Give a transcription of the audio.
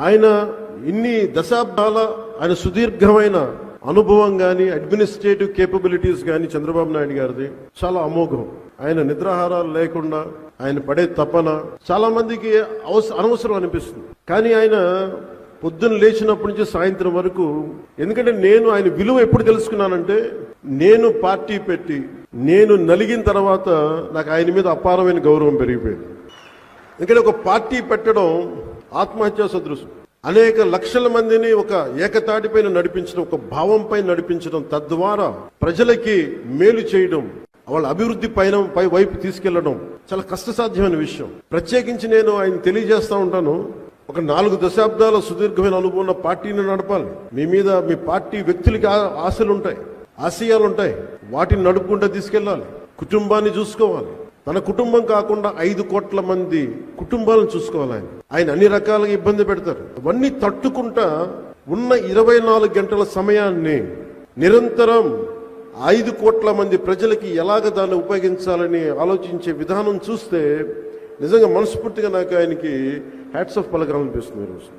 ఆయన ఇన్ని దశాబ్దాల ఆయన సుదీర్ఘమైన అనుభవం కానీ అడ్మినిస్ట్రేటివ్ కేపబిలిటీస్ కానీ చంద్రబాబు నాయుడు గారిది చాలా అమోఘం. ఆయన నిద్రాహారాలు లేకుండా ఆయన పడే తపన చాలా మందికి అనవసరం అనిపిస్తుంది. కానీ ఆయన పొద్దున్న లేచినప్పటి నుంచి సాయంత్రం వరకు, ఎందుకంటే నేను ఆయన విలువ ఎప్పుడు తెలుసుకున్నానంటే, నేను పార్టీ పెట్టి నేను నలిగిన తర్వాత నాకు ఆయన మీద అపారమైన గౌరవం పెరిగిపోయింది. ఎందుకంటే ఒక పార్టీ పెట్టడం ఆత్మహత్యా సదృశం. అనేక లక్షల మందిని ఒక ఏకతాటిపైన నడిపించడం, ఒక భావంపై నడిపించడం, తద్వారా ప్రజలకి మేలు చేయడం, వాళ్ళ అభివృద్ధి పై వైపు తీసుకెళ్లడం చాలా కష్టసాధ్యమైన విషయం. ప్రత్యేకించి నేను ఆయన తెలియజేస్తా ఉంటాను, ఒక 4 దశాబ్దాల సుదీర్ఘమైన అనుభవం ఉన్న పార్టీని నడపాలి. మీ మీద మీ పార్టీ వ్యక్తులకి ఆశలు ఉంటాయి, ఆశయాలు ఉంటాయి, వాటిని నడుపుకుంటూ తీసుకెళ్లాలి. కుటుంబాన్ని చూసుకోవాలి. తన కుటుంబం కాకుండా 5 కోట్ల మంది కుటుంబాలను చూసుకోవాలి. ఆయన అన్ని రకాలుగా ఇబ్బంది పెడతారు. ఇవన్నీ తట్టుకుంటా ఉన్న 24 గంటల సమయాన్ని నిరంతరం 5 కోట్ల మంది ప్రజలకి ఎలాగ దాన్ని ఉపయోగించాలని ఆలోచించే విధానం చూస్తే నిజంగా మనస్ఫూర్తిగా నాకు ఆయనకి హ్యాట్స్ ఆఫ్ పలకాలనిపిస్తుంది ఈరోజు.